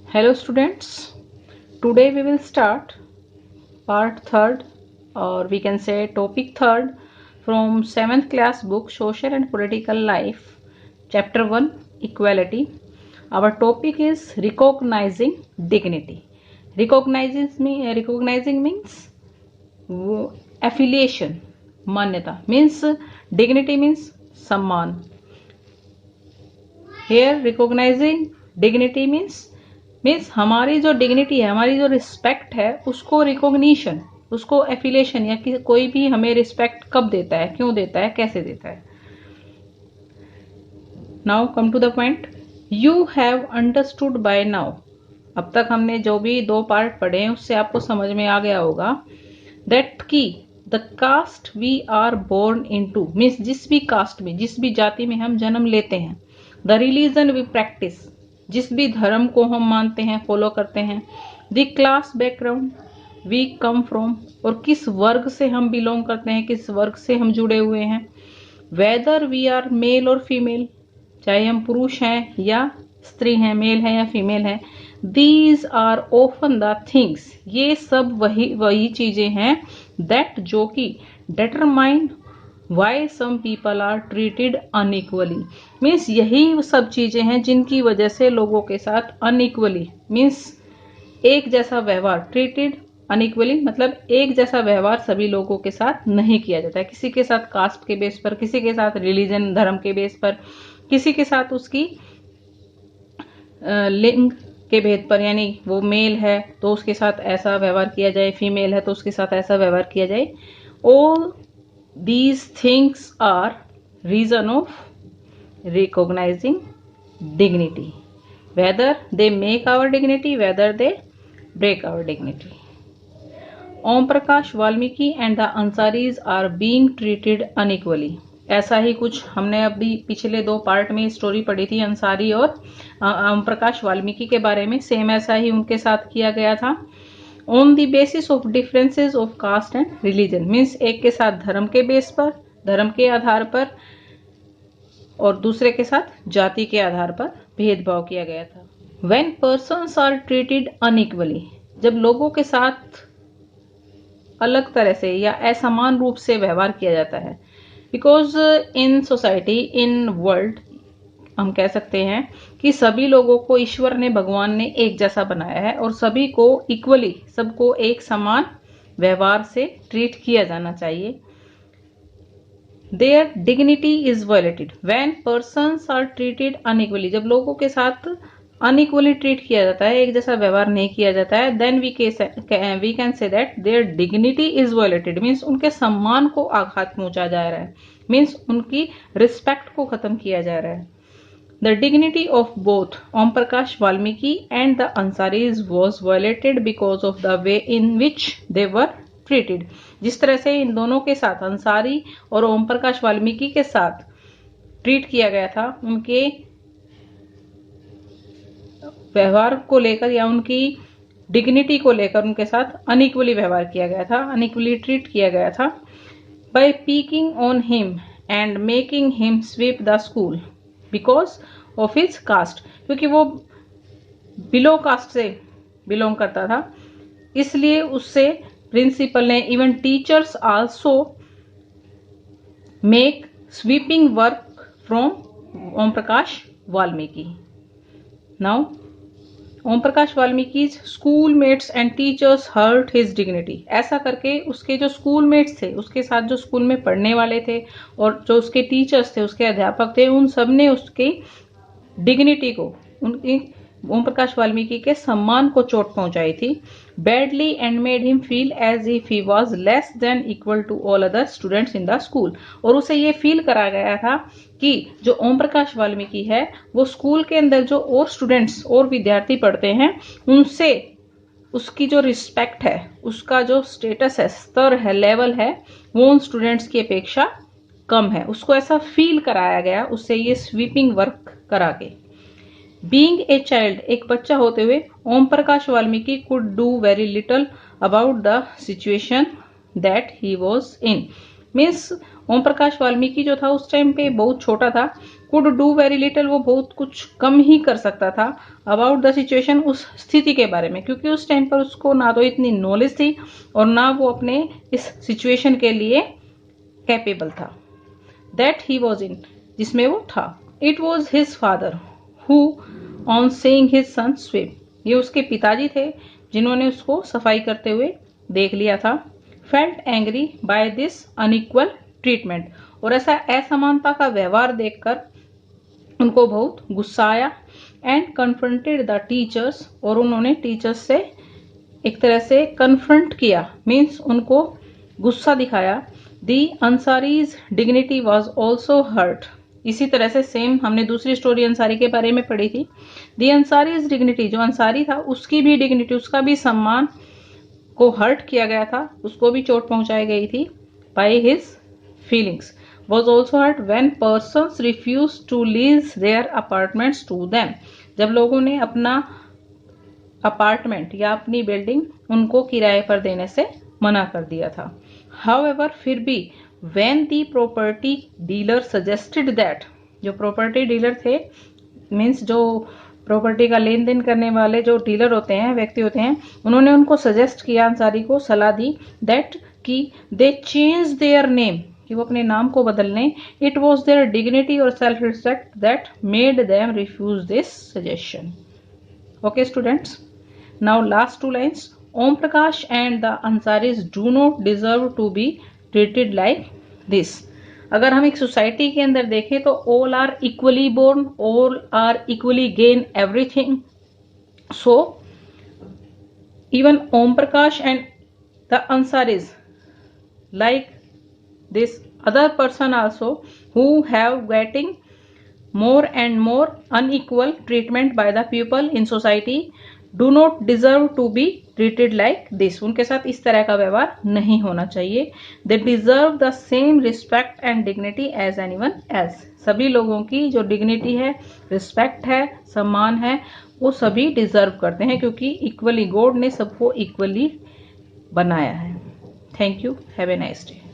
Hello students, today we will start part 3rd or we can say topic 3rd from 7th class book Social and Political Life, chapter 1 Equality. Our topic is recognizing dignity. Recognizing means affiliation, manyata means dignity means सम्मान. Here recognizing dignity means हमारी जो dignity है, हमारी जो respect है, उसको recognition, उसको affiliation या कि कोई भी हमें रिस्पेक्ट कब देता है, क्यों देता है, कैसे देता है. Now come to the point. You have understood by now. अब तक हमने जो भी 2 पार्ट पढ़े हैं उससे आपको समझ में आ गया होगा दैट की the caste we are born into means जिस भी कास्ट में, जिस भी जाति में हम जन्म लेते हैं, द रिलीजन वी प्रैक्टिस जिस भी धर्म को हम मानते हैं, फॉलो करते हैं, the class background we come from और किस वर्ग से हम बिलोंग करते हैं, किस वर्ग से हम जुड़े हुए हैं, वेदर वी आर मेल और फीमेल चाहे हम पुरुष हैं या स्त्री हैं, मेल है या फीमेल है, these are often the things ये सब वही चीजें हैं दैट जो कि determine why some people are treated unequally means यही सब चीजें हैं जिनकी वजह से लोगों के साथ अनइक्वली मीन्स एक जैसा व्यवहार, ट्रीटेड अनइक्वली मतलब एक जैसा व्यवहार सभी लोगों के साथ नहीं किया जाता है. किसी के साथ कास्ट के बेस पर, किसी के साथ रिलीजन धर्म के बेस पर, किसी के साथ उसकी लिंग के भेद पर, यानी वो मेल है तो उसके साथ ऐसा व्यवहार किया जाए, फीमेल है तो उसके साथ ऐसा व्यवहार किया जाए. All these things are reason of recognizing dignity, whether they make our dignity, whether they break our dignity. Om Prakash Valmiki and the Ansaris are being treated unequally. ऐसा ही कुछ हमने अभी पिछले 2 पार्ट में स्टोरी पढ़ी थी अंसारी और ओम प्रकाश वाल्मीकि के बारे में. सेम ऐसा ही उनके साथ किया गया था. On the basis of differences of caste and religion means एक के साथ धर्म के बेस पर, धर्म के आधार पर और दूसरे के साथ जाति के आधार पर भेदभाव किया गया था. When persons are treated unequally जब लोगों के साथ अलग तरह से या असमान रूप से व्यवहार किया जाता है, because in society, in world हम कह सकते हैं कि सभी लोगों को ईश्वर ने, भगवान ने एक जैसा बनाया है और सभी को इक्वली, सबको एक समान व्यवहार से ट्रीट किया जाना चाहिए. Their dignity is violated when persons are treated unequally जब लोगों के साथ अनइक्वली ट्रीट किया जाता है, एक जैसा व्यवहार नहीं किया जाता है, then we can say that their dignity is violated means उनके सम्मान को आघात पहुंचा जा रहा है, मीन्स उनकी रिस्पेक्ट को खत्म किया जा रहा है. The dignity of both Om Prakash Valmiki and the Ansaris was violated because of the way in which they were treated. जिस तरह से इन दोनों के साथ, अंसारी और ओम प्रकाश वाल्मीकि के साथ ट्रीट किया गया था, उनके व्यवहार को लेकर या उनकी डिग्निटी को लेकर उनके साथ अनइक्वली व्यवहार किया गया था, अनइक्वली ट्रीट किया गया था. By picking on him and making him sweep the school because of his cast क्योंकि वो बिलो कास्ट से बिलोंग करता था, इसलिए उससे प्रिंसिपल ने, even teachers also make sweeping work from Om Prakash Valmiki. Now Om Prakash Valmiki school mates and teachers hurt his dignity. ऐसा करके उसके जो स्कूल मेट्स थे, उसके साथ जो स्कूल में पढ़ने वाले थे और जो उसके टीचर्स थे, उसके अध्यापक थे, उन सब ने उसकी डिग्निटी को, उनकी ओम प्रकाश वाल्मीकि के सम्मान को चोट पहुंचाई थी. Badly and made him feel as if he was less than equal to all other students in the school. और उसे ये फील करा गया था कि जो ओम प्रकाश वाल्मीकि है वो स्कूल के अंदर जो और स्टूडेंट्स और विद्यार्थी पढ़ते हैं उनसे उसकी जो रिस्पेक्ट है, उसका जो स्टेटस है, स्तर है, लेवल है, वो उन स्टूडेंट्स की अपेक्षा कम है. उसको ऐसा फील कराया गया, उससे ये स्वीपिंग वर्क करा के. बीइंग ए चाइल्ड एक बच्चा होते हुए Om Prakash Valmiki could do very little about the situation that he was in means Om Prakash Valmiki जो था उस टाइम पे बहुत छोटा था, कुड डू वेरी लिटिल, वो बहुत कुछ कम ही कर सकता था, अबाउट द सिचुएशन, उस स्थिति के बारे में, क्योंकि उस टाइम पर उसको ना तो इतनी नॉलेज थी और ना वो अपने इस सिचुएशन के लिए कैपेबल था, दैट ही वॉज इन, जिसमें वो था। It was his father who on seeing his son sweep, ये उसके पिताजी थे जिन्होंने उसको सफाई करते हुए देख लिया था। Felt angry by this unequal treatment, और ऐसा असमानता का व्यवहार देखकर उनको बहुत गुस्सा आया। एंड कन्फ्रंटेड द टीचर्स, और उन्होंने टीचर्स से एक तरह से कन्फ्रंट किया, मीन्स उनको गुस्सा दिखाया। The Ansaris dignity was also hurt, इसी तरह से सेम हमने दूसरी स्टोरी अंसारी के बारे में पढ़ी थी। द अंसारीज डिग्निटी, जो अंसारी था उसकी भी डिग्निटी, उसका भी सम्मान को हर्ट किया गया था, उसको भी चोट पहुंचाई गई थी। By his feelings was also hurt when persons refused to lease their apartments to them, जब लोगों ने अपना अपार्टमेंट या अपनी बिल्डिंग उनको किराए पर देने से मना कर दिया था। However, फिर भी when the property dealer suggested that, जो प्रॉपर्टी डीलर थे, मीन्स जो प्रॉपर्टी का लेन देन करने वाले जो डीलर होते हैं, व्यक्ति होते हैं, उन्होंने उनको सजेस्ट किया, अंसारी को सलाह दी, दैट कि दे चेंज देयर नेम, कि वो अपने नाम को बदल लें। इट वॉज देयर डिग्निटी और self respect that made them refuse this suggestion. Okay students, now last 2 lines. Om Prakash and the Ansaris do not deserve to be treated like this. अगर हम एक सोसाइटी के अंदर देखें तो all are equally born, all are equally gain everything, so even Om Prakash and the Ansaris like this other person also who have getting more and more unequal treatment by the people in society do not deserve to be treated like this, उनके साथ इस तरह का व्यवहार नहीं होना चाहिए। they deserve the same respect and dignity as anyone else, सभी लोगों की जो डिग्निटी है, रिस्पेक्ट है, सम्मान है, वो सभी डिजर्व करते हैं, क्योंकि इक्वली गॉड ने सबको इक्वली बनाया है। Thank you, have a nice day.